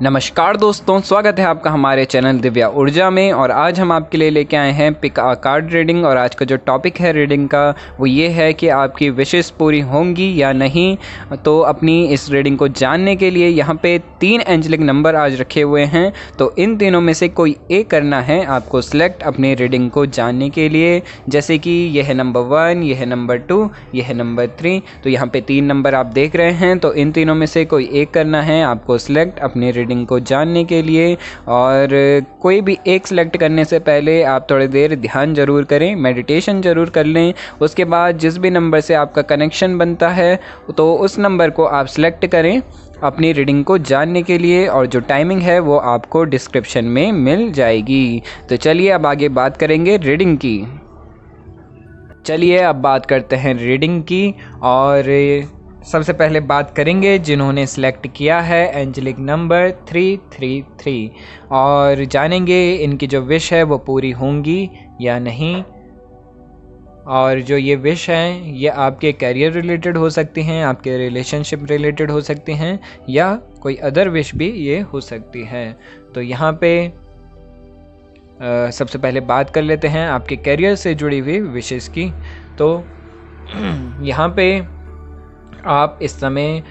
नमस्कार दोस्तों, स्वागत है आपका हमारे चैनल दिव्या ऊर्जा में। और आज हम आपके लिए लेके आए हैं पिक आ कार्ड रीडिंग। और आज का जो टॉपिक है रीडिंग का वो ये है कि आपकी विशेस पूरी होंगी या नहीं। तो अपनी इस रीडिंग को जानने के लिए यहाँ पे 3 एंजलिक नंबर आज रखे हुए हैं। तो इन तीनों में से कोई एक करना है आपको सिलेक्ट अपनी रीडिंग को जानने के लिए। जैसे कि यह है नंबर 1, यह है नंबर 2, यह है नंबर 3। तो यहाँ पे 3 नंबर आप देख रहे हैं। तो इन तीनों में से कोई एक करना है आपको सिलेक्ट अपनी रीडिंग को जानने के लिए। और कोई भी एक सिलेक्ट करने से पहले आप थोड़ी देर ध्यान जरूर करें, मेडिटेशन जरूर कर लें। उसके बाद जिस भी नंबर से आपका कनेक्शन बनता है तो उस नंबर को आप सिलेक्ट करें अपनी रीडिंग को जानने के लिए। और जो टाइमिंग है वो आपको डिस्क्रिप्शन में मिल जाएगी। तो चलिए अब आगे बात करेंगे रीडिंग की। चलिए अब बात करते हैं रीडिंग की। और सबसे पहले बात करेंगे जिन्होंने सिलेक्ट किया है एंजलिक नंबर 333 और जानेंगे इनकी जो विश है वो पूरी होंगी या नहीं। और जो ये विश हैं ये आपके करियर रिलेटेड हो सकती हैं, आपके रिलेशनशिप रिलेटेड हो सकती हैं, या कोई अदर विश भी ये हो सकती है। तो यहाँ पे सबसे पहले बात कर लेते हैं आपके करियर से जुड़ी हुई विशेस की। तो यहाँ पे आप इस समय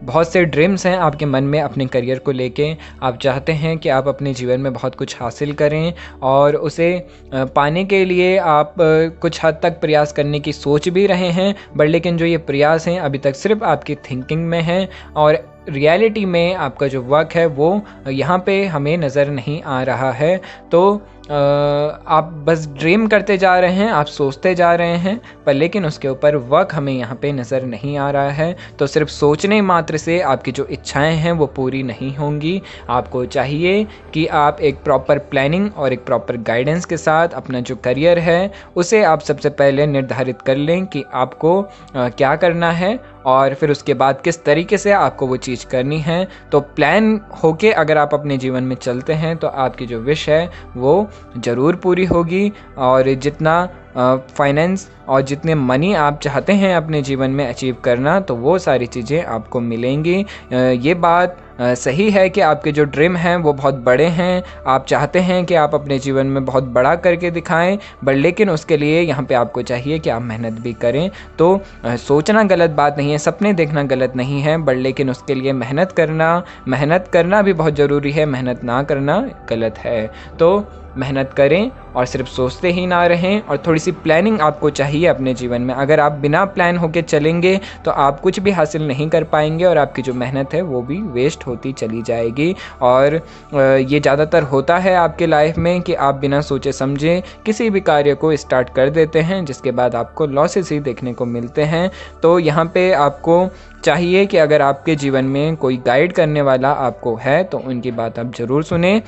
बहुत से ड्रीम्स हैं आपके मन में अपने करियर को लेके। आप चाहते हैं कि आप अपने जीवन में बहुत कुछ हासिल करें और उसे पाने के लिए आप कुछ हद तक प्रयास करने की सोच भी रहे हैं। बट लेकिन जो ये प्रयास हैं अभी तक सिर्फ आपकी थिंकिंग में हैं और रियलिटी में आपका जो वर्क है वो यहाँ पे हमें नज़र नहीं आ रहा है। तो आप बस ड्रीम करते जा रहे हैं, आप सोचते जा रहे हैं, पर लेकिन उसके ऊपर वर्क हमें यहाँ पे नज़र नहीं आ रहा है। तो सिर्फ सोचने मात्र से आपकी जो इच्छाएं हैं वो पूरी नहीं होंगी। आपको चाहिए कि आप एक प्रॉपर प्लानिंग और एक प्रॉपर गाइडेंस के साथ अपना जो करियर है उसे आप सबसे पहले निर्धारित कर लें कि आपको क्या करना है और फिर उसके बाद किस तरीके से आपको वो चीज़ करनी है। तो प्लान होके अगर आप अपने जीवन में चलते हैं तो आपकी जो विश है वो ज़रूर पूरी होगी। और जितना फाइनेंस और जितने मनी आप चाहते हैं अपने जीवन में अचीव करना तो वो सारी चीज़ें आपको मिलेंगी। ये बात सही है कि आपके जो ड्रीम हैं वो बहुत बड़े हैं। आप चाहते हैं कि आप अपने जीवन में बहुत बड़ा करके दिखाएं, बट लेकिन उसके लिए यहाँ पे आपको चाहिए कि आप मेहनत भी करें। तो सोचना गलत बात नहीं है, सपने देखना गलत नहीं है, बट लेकिन उसके लिए मेहनत करना भी बहुत ज़रूरी है। मेहनत ना करना गलत है। तो मेहनत करें और सिर्फ सोचते ही ना रहें। और थोड़ी सी प्लानिंग आपको चाहिए अपने जीवन में। अगर आप बिना प्लान होके चलेंगे तो आप कुछ भी हासिल नहीं कर पाएंगे और आपकी जो मेहनत है वो भी वेस्ट होती चली जाएगी। और ये ज़्यादातर होता है आपके लाइफ में कि आप बिना सोचे समझे किसी भी कार्य को स्टार्ट कर देते हैं जिसके बाद आपको लॉसेस ही देखने को मिलते हैं। तो यहाँ पे आपको चाहिए कि अगर आपके जीवन में कोई गाइड करने वाला आपको है तो उनकी बात आप ज़रूर सुने।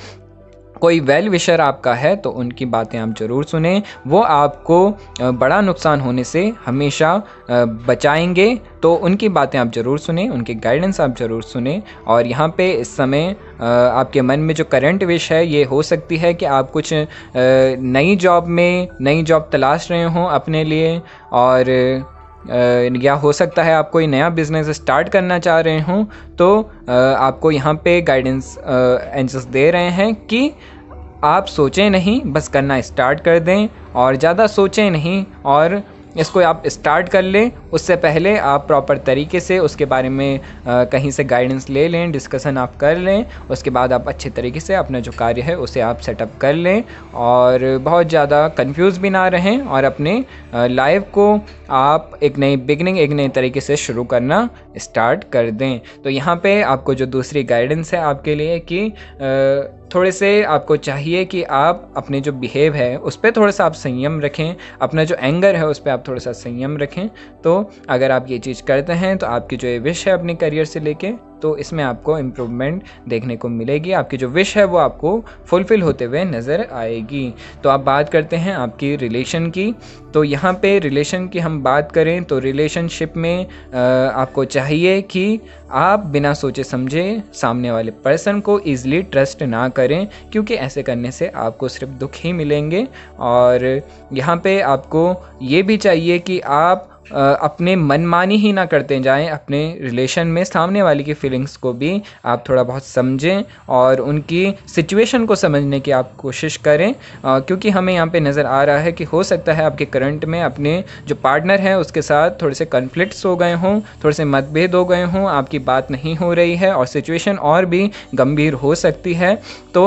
कोई वेल विशर आपका है तो उनकी बातें आप ज़रूर सुने। वो आपको बड़ा नुकसान होने से हमेशा बचाएंगे। तो उनकी बातें आप ज़रूर सुने, उनकी गाइडेंस आप ज़रूर सुने। और यहाँ पे इस समय आपके मन में जो करंट विश है ये हो सकती है कि आप कुछ नई जॉब तलाश रहे हों अपने लिए। और या हो सकता है आप कोई नया बिजनेस स्टार्ट करना चाह रहे हों। तो आपको यहाँ पे गाइडेंस एंजल्स दे रहे हैं कि आप सोचें नहीं, बस करना स्टार्ट कर दें। और ज़्यादा सोचें नहीं और इसको आप स्टार्ट कर लें। उससे पहले आप प्रॉपर तरीके से उसके बारे में कहीं से गाइडेंस ले लें, डिस्कशन आप कर लें। उसके बाद आप अच्छे तरीके से अपना जो कार्य है उसे आप सेटअप कर लें और बहुत ज़्यादा कंफ्यूज भी ना रहें। और अपने लाइफ को आप एक नई बिगनिंग, एक नए तरीके से शुरू करना स्टार्ट कर दें। तो यहाँ पे आपको जो दूसरी गाइडेंस है आपके लिए कि थोड़े से आपको चाहिए कि आप अपने जो बिहेव है उस पर थोड़ा सा आप संयम रखें। अपना जो एंगर है उस पर आप थोड़ा सा संयम रखें। तो अगर आप ये चीज़ करते हैं तो आपकी जो ये विश है अपने करियर से लेके तो इसमें आपको इम्प्रूवमेंट देखने को मिलेगी। आपकी जो विश है वो आपको फुलफ़िल होते हुए नज़र आएगी। तो आप बात करते हैं आपकी रिलेशन की। तो यहाँ पे रिलेशन की हम बात करें तो रिलेशनशिप में आपको चाहिए कि आप बिना सोचे समझे सामने वाले पर्सन को ईज़िली ट्रस्ट ना करें, क्योंकि ऐसे करने से आपको सिर्फ दुख ही मिलेंगे। और यहाँ पे आपको ये भी चाहिए कि आप अपने मनमानी ही ना करते जाएं अपने रिलेशन में। सामने वाले की फीलिंग्स को भी आप थोड़ा बहुत समझें और उनकी सिचुएशन को समझने की आप कोशिश करें, क्योंकि हमें यहाँ पे नज़र आ रहा है कि हो सकता है आपके करंट में अपने जो पार्टनर है उसके साथ थोड़े से कन्फ्लिक्ट्स हो गए हों, थोड़े से मतभेद हो गए हों, आपकी बात नहीं हो रही है और सिचुएशन और भी गंभीर हो सकती है। तो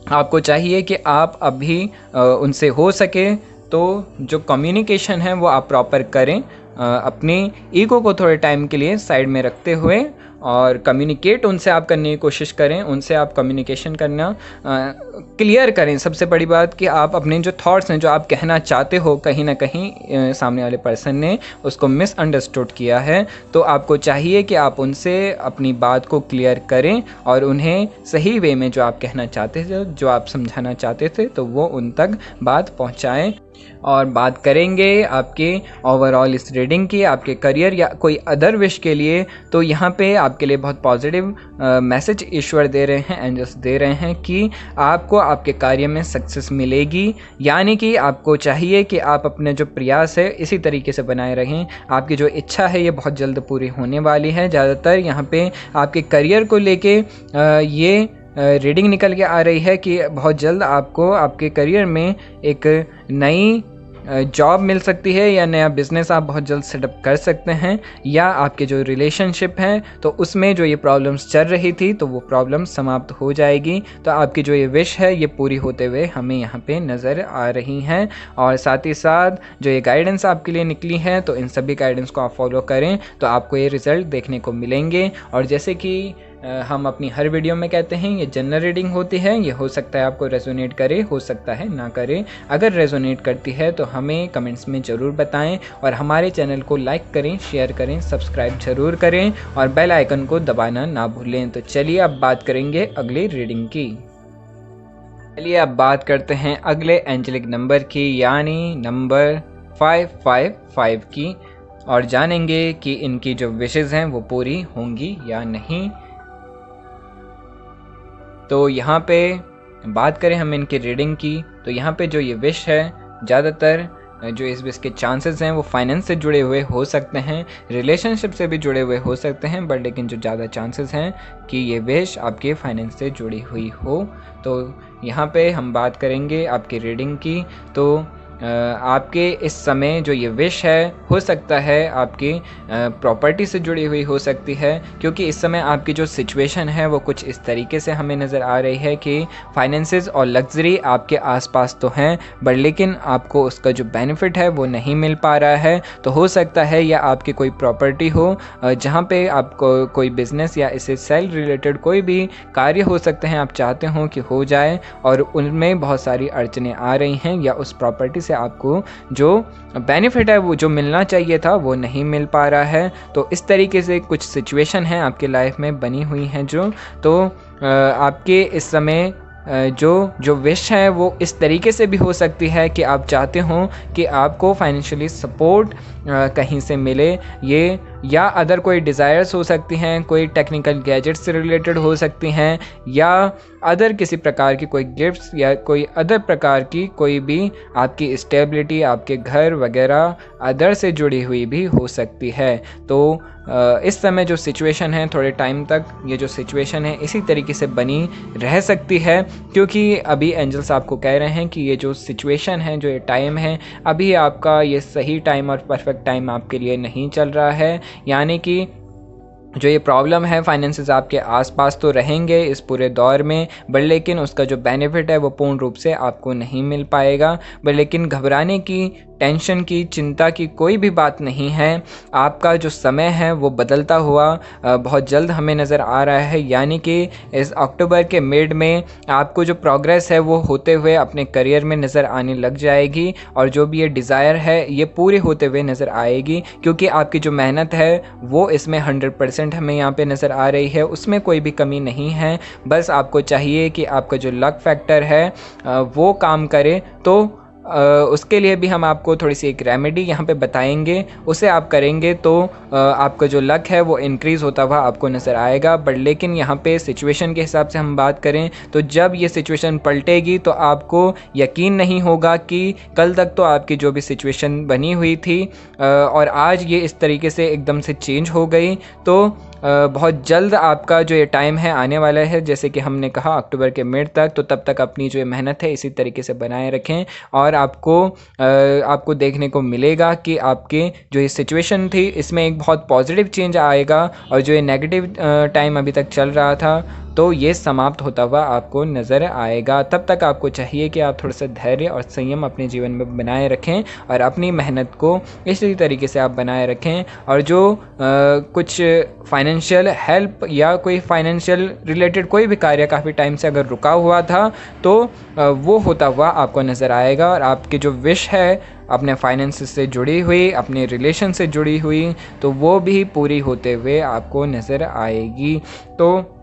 आपको चाहिए कि आप अभी उनसे हो सके तो जो कम्युनिकेशन है वो आप प्रॉपर करें, अपनी ईगो को थोड़े टाइम के लिए साइड में रखते हुए और कम्युनिकेट उनसे आप करने की कोशिश करें, उनसे आप कम्युनिकेशन करना क्लियर करें। सबसे बड़ी बात कि आप अपने जो थॉट्स हैं, जो आप कहना चाहते हो, कहीं ना कहीं सामने वाले पर्सन ने उसको मिसअंडरस्टूड किया है, तो आपको चाहिए कि आप उनसे अपनी बात को क्लियर करें और उन्हें सही वे में जो आप कहना चाहते थे, जो आप समझाना चाहते थे, तो वो उन तक बात पहुँचाएँ। और बात करेंगे आपके ओवरऑल इस रीडिंग की, आपके करियर या कोई अदर विश के लिए, तो यहाँ पे आपके लिए बहुत पॉजिटिव मैसेज ईश्वर दे रहे हैं, एंजल्स दे रहे हैं कि आपको आपके कार्य में सक्सेस मिलेगी। यानी कि आपको चाहिए कि आप अपने जो प्रयास है इसी तरीके से बनाए रहें। आपकी जो इच्छा है ये बहुत जल्द पूरी होने वाली है। ज़्यादातर यहाँ पे आपके करियर को लेके ये रीडिंग निकल के आ रही है कि बहुत जल्द आपको आपके करियर में एक नई जॉब मिल सकती है या नया बिज़नेस आप बहुत जल्द सेटअप कर सकते हैं, या आपके जो रिलेशनशिप हैं तो उसमें जो ये प्रॉब्लम्स चल रही थी तो वो प्रॉब्लम समाप्त हो जाएगी। तो आपकी जो ये विश है ये पूरी होते हुए हमें यहाँ पे नज़र आ रही हैं। और साथ ही साथ जो ये गाइडेंस आपके लिए निकली है तो इन सभी गाइडेंस को आप फॉलो करें तो आपको ये रिज़ल्ट देखने को मिलेंगे। और जैसे कि हम अपनी हर वीडियो में कहते हैं ये जनरल रीडिंग होती है, ये हो सकता है आपको रेजोनेट करे, हो सकता है ना करे। अगर रेजोनेट करती है तो हमें कमेंट्स में ज़रूर बताएं और हमारे चैनल को लाइक करें, शेयर करें, सब्सक्राइब ज़रूर करें और बेल आइकन को दबाना ना भूलें। तो चलिए अब बात करेंगे अगली रीडिंग की। चलिए अब बात करते हैं अगले एंजेलिक नंबर की, यानी नंबर 555 की, और जानेंगे कि इनकी जो विशेज़ हैं वो पूरी होंगी या नहीं। तो यहाँ पे बात करें हम इनकी रीडिंग की, तो यहाँ पे जो ये विश है, ज़्यादातर जो इस विश के चांसेस हैं वो फाइनेंस से जुड़े हुए हो सकते हैं, रिलेशनशिप से भी जुड़े हुए हो सकते हैं, बट लेकिन जो ज़्यादा चांसेस हैं कि ये विश आपके फाइनेंस से जुड़ी हुई हो। तो यहाँ पे हम बात करेंगे आपकी रीडिंग की। तो आपके इस समय जो ये विश है हो सकता है आपकी प्रॉपर्टी से जुड़ी हुई हो सकती है, क्योंकि इस समय आपकी जो सिचुएशन है वो कुछ इस तरीके से हमें नज़र आ रही है कि फाइनेंसेस और लग्जरी आपके आसपास तो हैं, बट लेकिन आपको उसका जो बेनिफिट है वो नहीं मिल पा रहा है। तो हो सकता है या आपकी कोई प्रॉपर्टी हो जहाँ पे आपको कोई बिज़नेस या इससे सेल रिलेटेड कोई भी कार्य हो सकते हैं आप चाहते हो कि हो जाए और उनमें बहुत सारी अड़चनें आ रही हैं, या उस प्रॉपर्टी से आपको जो बेनिफिट है वो जो मिलना चाहिए था वो नहीं मिल पा रहा है। तो इस तरीके से कुछ सिचुएशन है आपके लाइफ में बनी हुई हैं जो, तो आपके इस समय जो विश है वो इस तरीके से भी हो सकती है कि आप चाहते हो कि आपको फाइनेंशियली सपोर्ट कहीं से मिले, ये या अदर कोई डिज़ायर्स हो सकती हैं, कोई टेक्निकल गैजेट्स से रिलेटेड हो सकती हैं, या अदर किसी प्रकार की कोई गिफ्ट्स या कोई अदर प्रकार की कोई भी आपकी स्टेबिलिटी आपके घर वगैरह अदर से जुड़ी हुई भी हो सकती है। तो इस समय जो सिचुएशन है थोड़े टाइम तक ये जो सिचुएशन है इसी तरीके से बनी रह सकती है, क्योंकि अभी एंजल्स आपको कह रहे हैं कि ये जो सिचुएशन है, जो ये टाइम है, अभी आपका ये सही टाइम और परफेक्ट टाइम आपके लिए नहीं चल रहा है। यानी कि जो ये प्रॉब्लम है फाइनेंसेस आपके आसपास तो रहेंगे इस पूरे दौर में, बट लेकिन उसका जो बेनिफिट है वो पूर्ण रूप से आपको नहीं मिल पाएगा। बट लेकिन घबराने की, टेंशन की, चिंता की कोई भी बात नहीं है। आपका जो समय है वो बदलता हुआ बहुत जल्द हमें नज़र आ रहा है, यानी कि इस अक्टूबर के मिड में आपको जो प्रोग्रेस है वो होते हुए अपने करियर में नज़र आने लग जाएगी, और जो भी ये डिज़ायर है ये पूरी होते हुए नज़र आएगी, क्योंकि आपकी जो मेहनत है वो इसमें 100% हमें यहाँ पे नज़र आ रही है, उसमें कोई भी कमी नहीं है। बस आपको चाहिए कि आपका जो लक फैक्टर है वो काम करे। तो उसके लिए भी हम आपको थोड़ी सी एक रेमेडी यहाँ पे बताएंगे, उसे आप करेंगे तो आपका जो लक है वो इंक्रीज़ होता हुआ आपको नज़र आएगा। बट लेकिन यहाँ पे सिचुएशन के हिसाब से हम बात करें तो जब ये सिचुएशन पलटेगी तो आपको यकीन नहीं होगा कि कल तक तो आपकी जो भी सिचुएशन बनी हुई थी और आज ये इस तरीके से एकदम से चेंज हो गई। तो बहुत जल्द आपका जो ये टाइम है आने वाला है, जैसे कि हमने कहा अक्टूबर के मिड तक, तो तब तक अपनी जो ये मेहनत है इसी तरीके से बनाए रखें और आपको देखने को मिलेगा कि आपकी जो ये सिचुएशन थी इसमें एक बहुत पॉजिटिव चेंज आएगा और जो ये नेगेटिव टाइम अभी तक चल रहा था तो ये समाप्त होता हुआ आपको नज़र आएगा। तब तक आपको चाहिए कि आप थोड़ा सा धैर्य और संयम अपने जीवन में बनाए रखें और अपनी मेहनत को इसी तरीके से आप बनाए रखें। और जो कुछ फाइनेंशियल हेल्प या कोई फाइनेंशियल रिलेटेड कोई भी कार्य काफ़ी टाइम से अगर रुका हुआ था तो वो होता हुआ आपको नज़र आएगा और आपकी जो विश है अपने फाइनेंस से जुड़ी हुई, अपने रिलेशन से जुड़ी हुई, तो वो भी पूरी होते हुए आपको नज़र आएगी। तो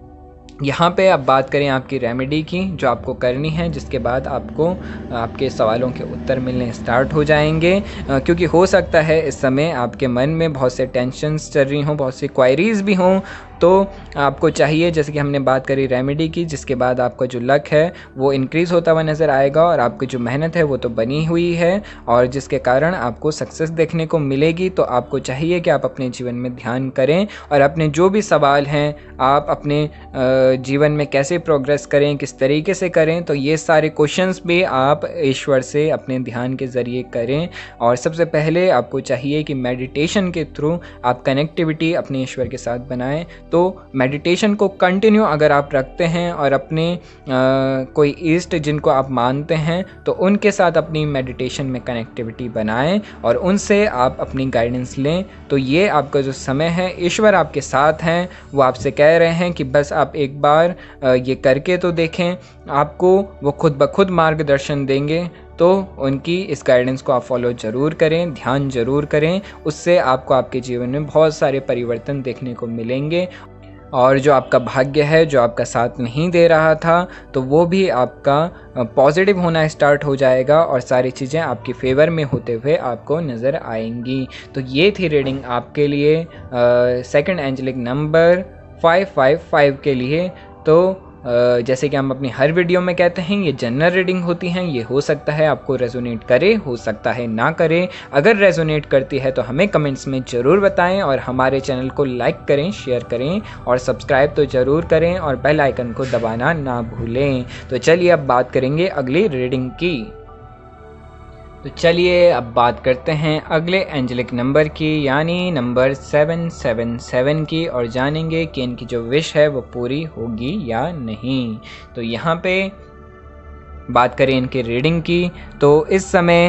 यहाँ पे अब बात करें आपकी रेमेडी की जो आपको करनी है, जिसके बाद आपको आपके सवालों के उत्तर मिलने स्टार्ट हो जाएंगे, क्योंकि हो सकता है इस समय आपके मन में बहुत से टेंशन्स चल रही हों, बहुत सी क्वायरीज़ भी हों। तो आपको चाहिए, जैसे कि हमने बात करी रेमेडी की, जिसके बाद आपका जो लक है वो इंक्रीज़ होता हुआ नज़र आएगा और आपकी जो मेहनत है वो तो बनी हुई है और जिसके कारण आपको सक्सेस देखने को मिलेगी। तो आपको चाहिए कि आप अपने जीवन में ध्यान करें और अपने जो भी सवाल हैं आप अपने जीवन में कैसे प्रोग्रेस करें, किस तरीके से करें, तो ये सारे क्वेश्चंस भी आप ईश्वर से अपने ध्यान के ज़रिए करें। और सबसे पहले आपको चाहिए कि मेडिटेशन के थ्रू आप कनेक्टिविटी अपने ईश्वर के साथ बनाएं। तो मेडिटेशन को कंटिन्यू अगर आप रखते हैं और अपने कोई ईष्ट जिनको आप मानते हैं तो उनके साथ अपनी मेडिटेशन में कनेक्टिविटी बनाएं और उनसे आप अपनी गाइडेंस लें, तो ये आपका जो समय है ईश्वर आपके साथ हैं, वो आपसे कह रहे हैं कि बस आप एक बार ये करके तो देखें, आपको वो खुद ब खुद मार्गदर्शन देंगे। तो उनकी इस गाइडेंस को आप फॉलो ज़रूर करें, ध्यान ज़रूर करें, उससे आपको आपके जीवन में बहुत सारे परिवर्तन देखने को मिलेंगे और जो आपका भाग्य है, जो आपका साथ नहीं दे रहा था, तो वो भी आपका पॉजिटिव होना स्टार्ट हो जाएगा और सारी चीज़ें आपके फेवर में होते हुए आपको नज़र आएंगी। तो ये थी रीडिंग आपके लिए सेकंड एंजेलिक नंबर 555 के लिए। तो जैसे कि हम अपनी हर वीडियो में कहते हैं, ये जनरल रीडिंग होती हैं, ये हो सकता है आपको रेजोनेट करे, हो सकता है ना करे। अगर रेजोनेट करती है तो हमें कमेंट्स में ज़रूर बताएं और हमारे चैनल को लाइक करें, शेयर करें और सब्सक्राइब तो ज़रूर करें और बेल आइकन को दबाना ना भूलें। तो चलिए अब बात करेंगे अगली रीडिंग की। तो चलिए अब बात करते हैं अगले एंजेलिक नंबर की, यानी नंबर 777 की, और जानेंगे कि इनकी जो विश है वो पूरी होगी या नहीं। तो यहाँ पे बात करें इनकी रीडिंग की, तो इस समय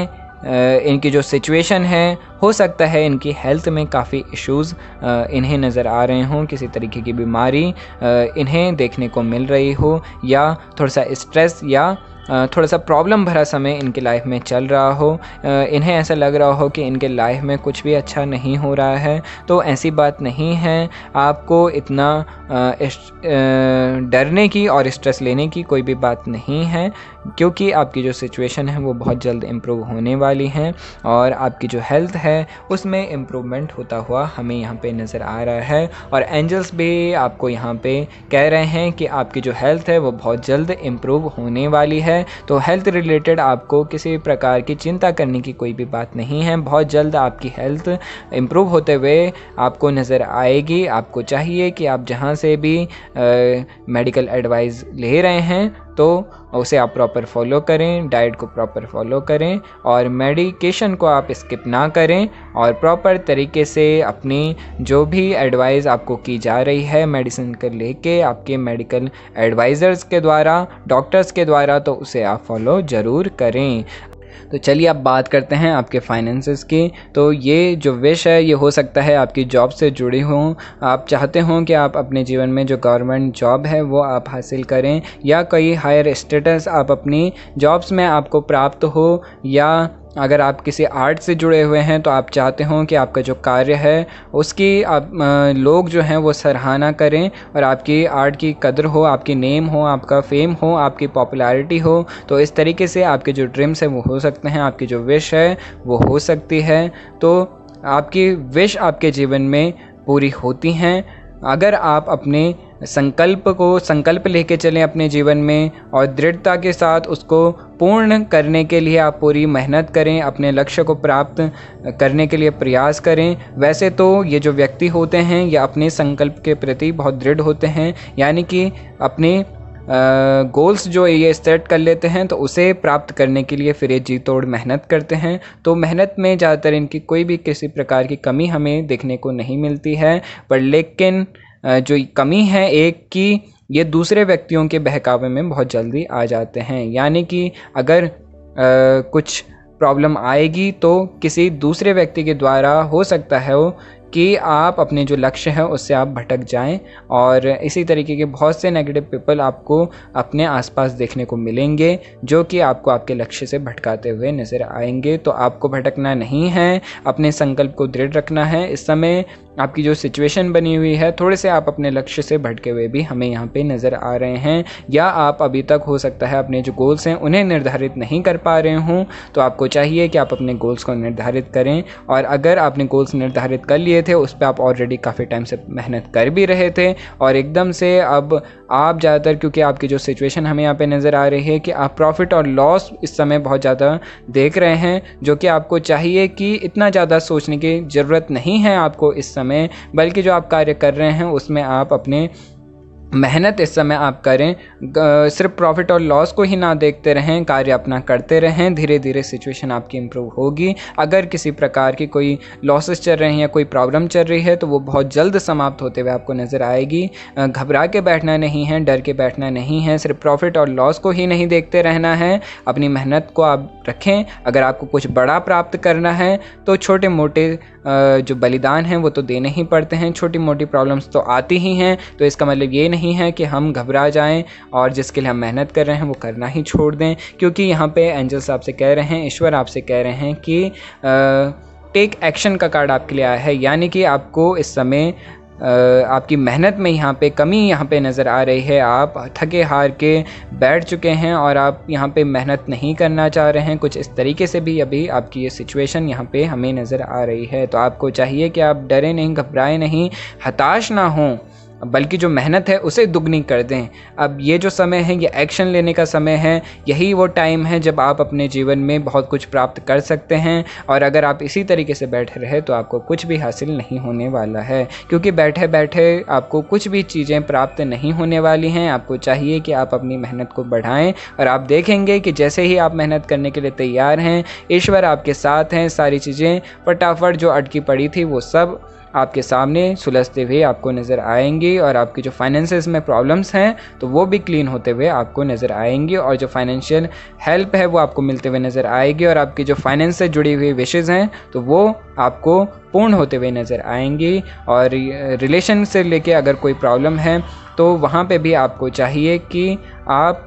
इनकी जो सिचुएशन है, हो सकता है इनकी हेल्थ में काफ़ी इश्यूज़ इन्हें नज़र आ रहे हों, किसी तरीके की बीमारी इन्हें देखने को मिल रही हो या थोड़ा सा स्ट्रेस या थोड़ा सा प्रॉब्लम भरा समय इनकी लाइफ में चल रहा हो, इन्हें ऐसा लग रहा हो कि इनके लाइफ में कुछ भी अच्छा नहीं हो रहा है। तो ऐसी बात नहीं है, आपको इतना डरने की और स्ट्रेस लेने की कोई भी बात नहीं है, क्योंकि आपकी जो सिचुएशन है वो बहुत जल्द इम्प्रूव होने वाली हैं और आपकी जो हेल्थ है उसमें इम्प्रूवमेंट होता हुआ हमें यहाँ पे नज़र आ रहा है। और एंजल्स भी आपको यहाँ पे कह रहे हैं कि आपकी जो हेल्थ है वो बहुत जल्द इम्प्रूव होने वाली है। तो हेल्थ रिलेटेड आपको किसी प्रकार की चिंता करने की कोई भी बात नहीं है, बहुत जल्द आपकी हेल्थ इम्प्रूव होते हुए आपको नज़र आएगी। आपको चाहिए कि आप जहाँ से भी मेडिकल एडवाइस ले रहे हैं तो उसे आप प्रॉपर फॉलो करें, डाइट को प्रॉपर फॉलो करें और मेडिकेशन को आप स्किप ना करें और प्रॉपर तरीके से अपनी जो भी एडवाइस आपको की जा रही है मेडिसिन को लेके आपके मेडिकल एडवाइज़र्स के द्वारा, डॉक्टर्स के द्वारा, तो उसे आप फॉलो ज़रूर करें। तो चलिए अब बात करते हैं आपके फाइनेंसेस की। तो ये जो विश है ये हो सकता है आपकी जॉब से जुड़ी हों, आप चाहते हों कि आप अपने जीवन में जो गवर्नमेंट जॉब है वो आप हासिल करें या कोई हायर स्टेटस आप अपनी जॉब्स में आपको प्राप्त हो या अगर आप किसी आर्ट से जुड़े हुए हैं तो आप चाहते हो कि आपका जो कार्य है उसकी लोग जो हैं वो सराहना करें और आपकी आर्ट की कदर हो, आपकी नेम हो, आपका फेम हो, आपकी पॉपुलैरिटी हो, तो इस तरीके से आपके जो ड्रीम्स हैं वो हो सकते हैं, आपकी जो विश है वो हो सकती है। तो आपकी विश आपके जीवन में पूरी होती हैं अगर आप अपने संकल्प लेके चलें अपने जीवन में और दृढ़ता के साथ उसको पूर्ण करने के लिए आप पूरी मेहनत करें, अपने लक्ष्य को प्राप्त करने के लिए प्रयास करें। वैसे तो ये जो व्यक्ति होते हैं ये अपने संकल्प के प्रति बहुत दृढ़ होते हैं, यानी कि अपने गोल्स जो ये सेट कर लेते हैं तो उसे प्राप्त करने के लिए फिर ये जी तोड़ मेहनत करते हैं। तो मेहनत में ज़्यादातर इनकी कोई भी किसी प्रकार की कमी हमें देखने को नहीं मिलती है, पर लेकिन जो कमी है एक कि ये दूसरे व्यक्तियों के बहकावे में बहुत जल्दी आ जाते हैं, यानी कि अगर कुछ प्रॉब्लम आएगी तो किसी दूसरे व्यक्ति के द्वारा हो सकता है वो कि आप अपने जो लक्ष्य है उससे आप भटक जाएं। और इसी तरीके के बहुत से नेगेटिव पीपल आपको अपने आसपास देखने को मिलेंगे जो कि आपको आपके लक्ष्य से भटकाते हुए नज़र आएंगे। तो आपको भटकना नहीं है, अपने संकल्प को दृढ़ रखना है। इस समय आपकी जो सिचुएशन बनी हुई है, थोड़े से आप अपने लक्ष्य से भटके हुए भी हमें यहाँ पे नज़र आ रहे हैं, या आप अभी तक हो सकता है अपने जो गोल्स हैं उन्हें निर्धारित नहीं कर पा रहे हों। तो आपको चाहिए कि आप अपने गोल्स को निर्धारित करें, और अगर आपने गोल्स निर्धारित कर लिए थे, उस पर आप ऑलरेडी काफ़ी टाइम से मेहनत कर भी रहे थे और एकदम से अब आप ज़्यादातर, क्योंकि आपकी जो सिचुएशन हमें यहाँ पे नज़र आ रही है कि आप प्रॉफिट और लॉस इस समय बहुत ज़्यादा देख रहे हैं, जो कि आपको चाहिए कि इतना ज़्यादा सोचने की ज़रूरत नहीं है आपको इस समय, बल्कि जो आप कार्य कर रहे हैं उसमें आप अपने मेहनत इस समय आप करें। सिर्फ प्रॉफिट और लॉस को ही ना देखते रहें, कार्य अपना करते रहें, धीरे धीरे सिचुएशन आपकी इम्प्रूव होगी। अगर किसी प्रकार की कोई लॉसेस चल रही हैं या कोई प्रॉब्लम चल रही है तो वो बहुत जल्द समाप्त होते हुए आपको नज़र आएगी। घबरा के बैठना नहीं है, डर के बैठना नहीं है, सिर्फ प्रॉफिट और लॉस को ही नहीं देखते रहना है, अपनी मेहनत को आप रखें। अगर आपको कुछ बड़ा प्राप्त करना है तो छोटे मोटे जो बलिदान हैं वो तो देने ही पड़ते हैं, छोटी मोटी प्रॉब्लम्स तो आती ही हैं। तो इसका मतलब ये नहीं है कि हम घबरा जाएं और जिसके लिए हम मेहनत कर रहे हैं वो करना ही छोड़ दें, क्योंकि यहाँ पे एंजल्स आपसे कह रहे हैं, ईश्वर आपसे कह रहे हैं कि टेक एक्शन का कार्ड आपके लिए आया है, यानी कि आपको इस समय आपकी मेहनत में यहाँ पे कमी यहाँ पे नज़र आ रही है। आप थके हार के बैठ चुके हैं और आप यहाँ पे मेहनत नहीं करना चाह रहे हैं, कुछ इस तरीके से भी अभी आपकी ये सिचुएशन यहाँ पे हमें नज़र आ रही है। तो आपको चाहिए कि आप डरे नहीं, घबराएं नहीं, हताश ना हों, बल्कि जो मेहनत है उसे दुगनी कर दें। अब ये जो समय है ये एक्शन लेने का समय है, यही वो टाइम है जब आप अपने जीवन में बहुत कुछ प्राप्त कर सकते हैं। और अगर आप इसी तरीके से बैठे रहे तो आपको कुछ भी हासिल नहीं होने वाला है, क्योंकि बैठे बैठे आपको कुछ भी चीज़ें प्राप्त नहीं होने वाली हैं। आपको चाहिए कि आप अपनी मेहनत को बढ़ाएं और आप देखेंगे कि जैसे ही आप मेहनत करने के लिए तैयार हैं, ईश्वर आपके साथ हैं, सारी चीज़ें फटाफट जो अटकी पड़ी थी वो सब आपके सामने सुलझते हुए आपको नज़र आएंगी, और आपकी जो फाइनेंसेस में प्रॉब्लम्स हैं तो वो भी क्लीन होते हुए आपको नज़र आएंगी, और जो फाइनेंशियल हेल्प है वो आपको मिलते हुए नज़र आएगी, और आपकी जो फाइनेंस से जुड़ी हुई विशेज़ हैं तो वो आपको पूर्ण होते हुए नज़र आएंगी। और रिलेशन से लेके अगर कोई प्रॉब्लम है तो वहाँ पे भी आपको चाहिए कि आप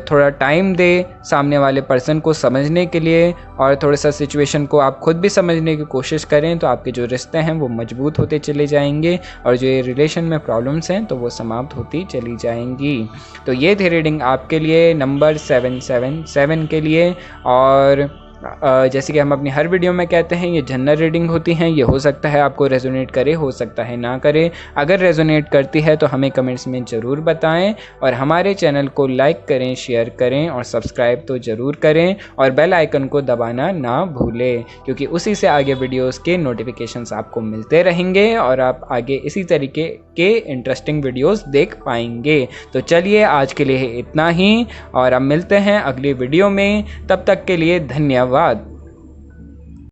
थोड़ा टाइम दे सामने वाले पर्सन को समझने के लिए, और थोड़ा सा सिचुएशन को आप खुद भी समझने की कोशिश करें, तो आपके जो रिश्ते हैं वो मजबूत होते चले जाएंगे और जो ये रिलेशन में प्रॉब्लम्स हैं तो वो समाप्त होती चली जाएंगी। तो ये थी रीडिंग आपके लिए नंबर 777 के लिए। और जैसे कि हम अपनी हर वीडियो में कहते हैं ये जनरल रीडिंग होती हैं, ये हो सकता है आपको रेजोनेट करे, हो सकता है ना करे। अगर रेजोनेट करती है तो हमें कमेंट्स में ज़रूर बताएं, और हमारे चैनल को लाइक करें, शेयर करें और सब्सक्राइब तो ज़रूर करें, और बेल आइकन को दबाना ना भूलें, क्योंकि उसी से आगे वीडियोस के नोटिफिकेशंस आपको मिलते रहेंगे और आप आगे इसी तरीके के इंटरेस्टिंग वीडियोस देख पाएंगे। तो चलिए आज के लिए इतना ही, और अब मिलते हैं अगली वीडियो में, तब तक के लिए धन्यवाद।